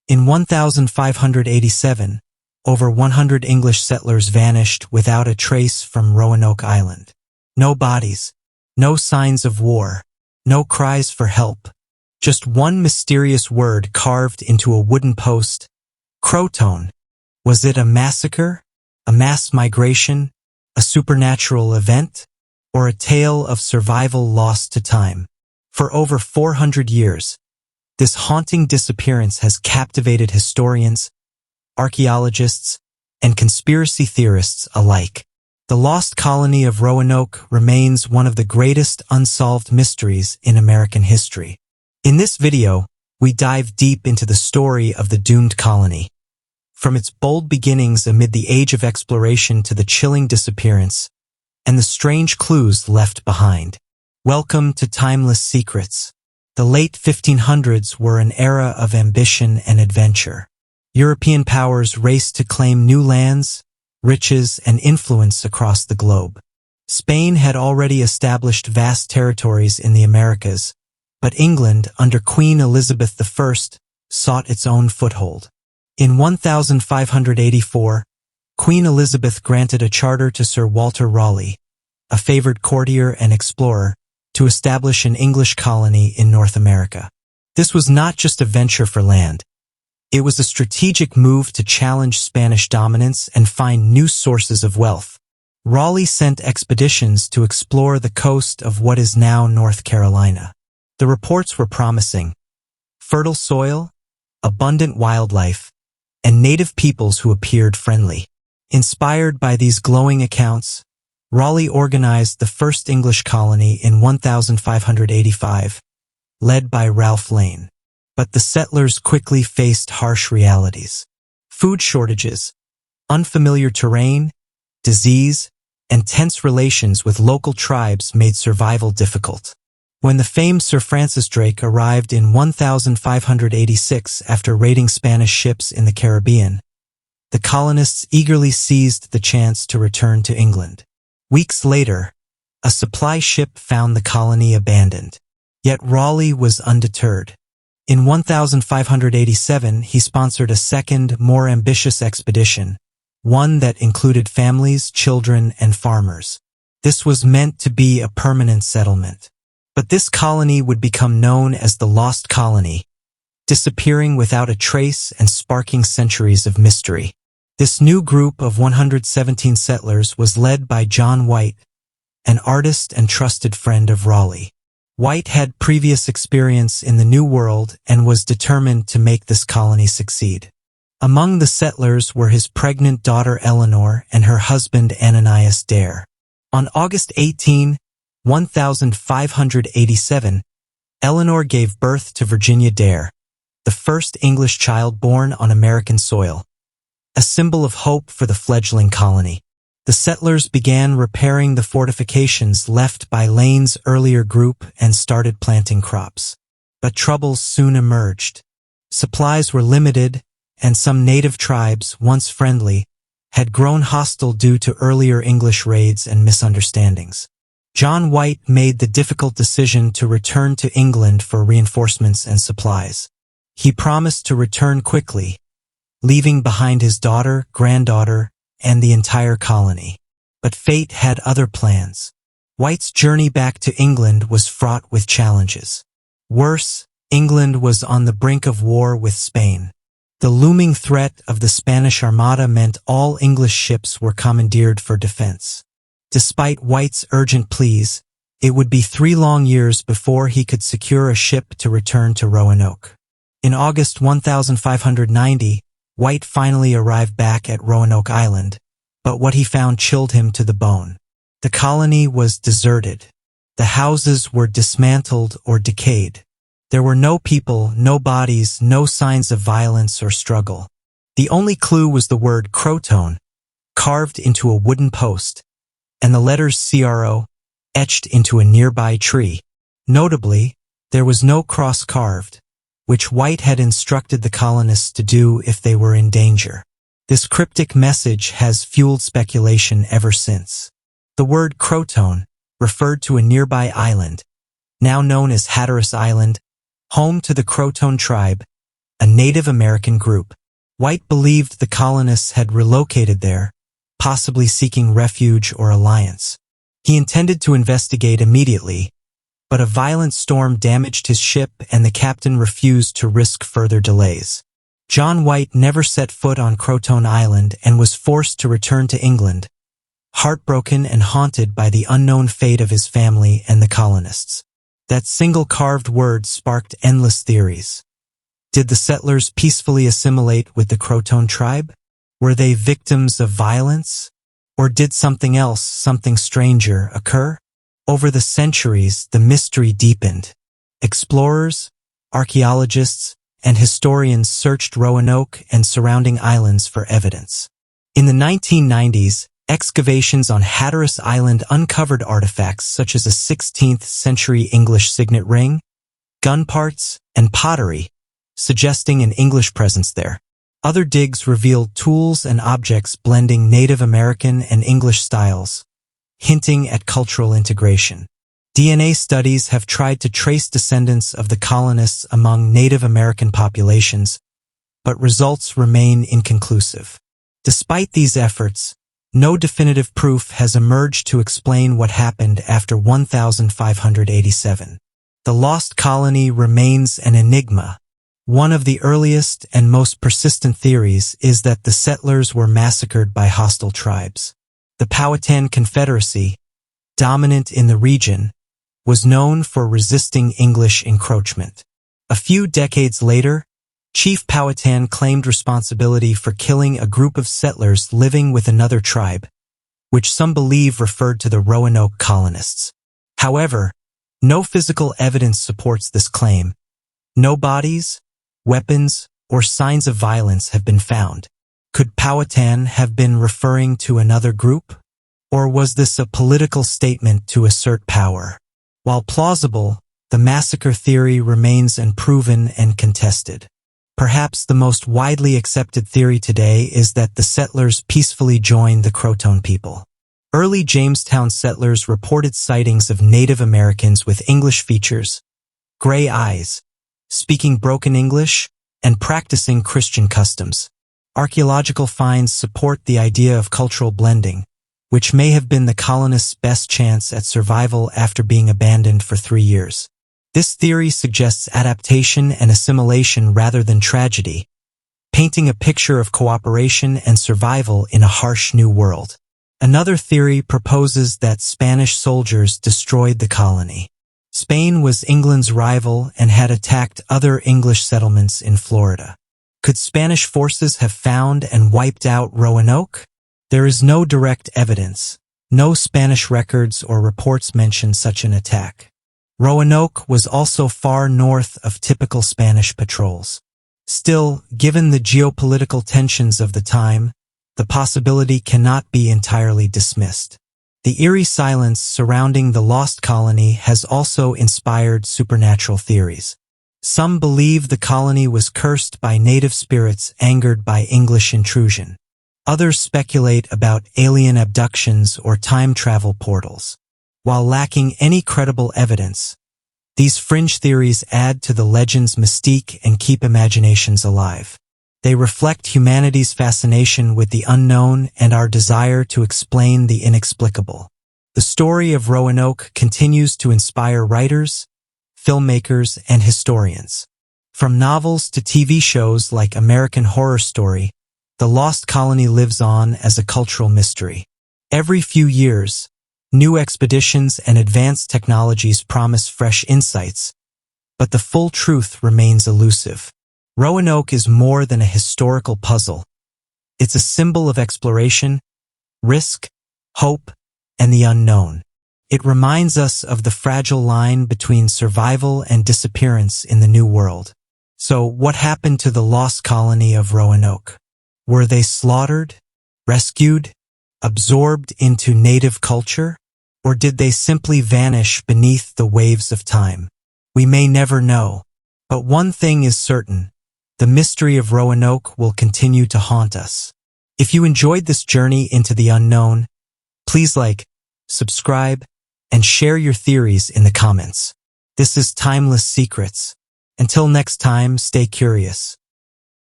In 1587, over 100 English settlers vanished without a trace from Roanoke Island. No bodies, no signs of war, no cries for help. Just one mysterious word carved into a wooden post: CROATOAN. Was it a massacre, a mass migration, a supernatural event, or a tale of survival lost to time? For over 400 years, this haunting disappearance has captivated historians, archaeologists, and conspiracy theorists alike. The Lost Colony of Roanoke remains one of the greatest unsolved mysteries in American history. In this video, we dive deep into the story of the doomed colony. From its bold beginnings amid the age of exploration to the chilling disappearance and the strange clues left behind. Welcome to Timeless Secrets. The late 1500s were an era of ambition and adventure. European powers raced to claim new lands, riches, and influence across the globe. Spain had already established vast territories in the Americas, but England, under Queen Elizabeth I, sought its own foothold. In 1584, Queen Elizabeth granted a charter to Sir Walter Raleigh, a favored courtier and explorer, to establish an English colony in North America. This was not just a venture for land. It was a strategic move to challenge Spanish dominance and find new sources of wealth. Raleigh sent expeditions to explore the coast of what is now North Carolina. The reports were promising: fertile soil, abundant wildlife, and native peoples who appeared friendly. Inspired by these glowing accounts, Raleigh organized the first English colony in 1585, led by Ralph Lane. But the settlers quickly faced harsh realities. Food shortages, unfamiliar terrain, disease, and tense relations with local tribes made survival difficult. When the famed Sir Francis Drake arrived in 1586 after raiding Spanish ships in the Caribbean, the colonists eagerly seized the chance to return to England. Weeks later, a supply ship found the colony abandoned. Yet Raleigh was undeterred. In 1587, he sponsored a second, more ambitious expedition, one that included families, children, and farmers. This was meant to be a permanent settlement. But this colony would become known as the Lost Colony, disappearing without a trace and sparking centuries of mystery. This new group of 117 settlers was led by John White, an artist and trusted friend of Raleigh. White had previous experience in the New World and was determined to make this colony succeed. Among the settlers were his pregnant daughter Eleanor and her husband Ananias Dare. On August 18, 1587, Eleanor gave birth to Virginia Dare, the first English child born on American soil, a symbol of hope for the fledgling colony. The settlers began repairing the fortifications left by Lane's earlier group and started planting crops. But troubles soon emerged. Supplies were limited, and some native tribes, once friendly, had grown hostile due to earlier English raids and misunderstandings. John White made the difficult decision to return to England for reinforcements and supplies. He promised to return quickly, leaving behind his daughter, granddaughter, and the entire colony. But fate had other plans. White's journey back to England was fraught with challenges. Worse, England was on the brink of war with Spain. The looming threat of the Spanish Armada meant all English ships were commandeered for defense. Despite White's urgent pleas, it would be 3 long years before he could secure a ship to return to Roanoke. In August 1590, White finally arrived back at Roanoke Island, but what he found chilled him to the bone. The colony was deserted. The houses were dismantled or decayed. There were no people, no bodies, no signs of violence or struggle. The only clue was the word CROATOAN, carved into a wooden post, and the letters CRO etched into a nearby tree. Notably, there was no cross carved, which White had instructed the colonists to do if they were in danger. This cryptic message has fueled speculation ever since. The word CROATOAN referred to a nearby island, now known as Hatteras Island, home to the CROATOAN tribe, a Native American group. White believed the colonists had relocated there, possibly seeking refuge or alliance. He intended to investigate immediately, but a violent storm damaged his ship and the captain refused to risk further delays. John White never set foot on CROATOAN Island and was forced to return to England, heartbroken and haunted by the unknown fate of his family and the colonists. That single carved word sparked endless theories. Did the settlers peacefully assimilate with the CROATOAN tribe? Were they victims of violence? Or did something else, something stranger, occur? Over the centuries, the mystery deepened. Explorers, archaeologists, and historians searched Roanoke and surrounding islands for evidence. In the 1990s, excavations on Hatteras Island uncovered artifacts such as a 16th-century English signet ring, gun parts, and pottery, suggesting an English presence there. Other digs revealed tools and objects blending Native American and English styles, hinting at cultural integration. DNA studies have tried to trace descendants of the colonists among Native American populations, but results remain inconclusive. Despite these efforts, no definitive proof has emerged to explain what happened after 1587. The Lost Colony remains an enigma. One of the earliest and most persistent theories is that the settlers were massacred by hostile tribes. The Powhatan Confederacy, dominant in the region, was known for resisting English encroachment. A few decades later, Chief Powhatan claimed responsibility for killing a group of settlers living with another tribe, which some believe referred to the Roanoke colonists. However, no physical evidence supports this claim. No bodies, weapons, or signs of violence have been found. Could Powhatan have been referring to another group? Or was this a political statement to assert power? While plausible, the massacre theory remains unproven and contested. Perhaps the most widely accepted theory today is that the settlers peacefully joined the CROATOAN people. Early Jamestown settlers reported sightings of Native Americans with English features, gray eyes, speaking broken English, and practicing Christian customs. Archaeological finds support the idea of cultural blending, which may have been the colonists' best chance at survival after being abandoned for 3 years. This theory suggests adaptation and assimilation rather than tragedy, painting a picture of cooperation and survival in a harsh new world. Another theory proposes that Spanish soldiers destroyed the colony. Spain was England's rival and had attacked other English settlements in Florida. Could Spanish forces have found and wiped out Roanoke? There is no direct evidence. No Spanish records or reports mention such an attack. Roanoke was also far north of typical Spanish patrols. Still, given the geopolitical tensions of the time, the possibility cannot be entirely dismissed. The eerie silence surrounding the Lost Colony has also inspired supernatural theories. Some believe the colony was cursed by native spirits angered by English intrusion. Others speculate about alien abductions or time travel portals. While lacking any credible evidence, these fringe theories add to the legend's mystique and keep imaginations alive. They reflect humanity's fascination with the unknown and our desire to explain the inexplicable. The story of Roanoke continues to inspire writers, filmmakers, and historians. From novels to TV shows like American Horror Story, the Lost Colony lives on as a cultural mystery. Every few years, new expeditions and advanced technologies promise fresh insights, but the full truth remains elusive. Roanoke is more than a historical puzzle. It's a symbol of exploration, risk, hope, and the unknown. It reminds us of the fragile line between survival and disappearance in the New World. So, what happened to the Lost Colony of Roanoke? Were they slaughtered, rescued, absorbed into native culture? Or did they simply vanish beneath the waves of time? We may never know. But one thing is certain. The mystery of Roanoke will continue to haunt us. If you enjoyed this journey into the unknown, please like, subscribe, and share your theories in the comments. This is Timeless Secrets. Until next time, stay curious.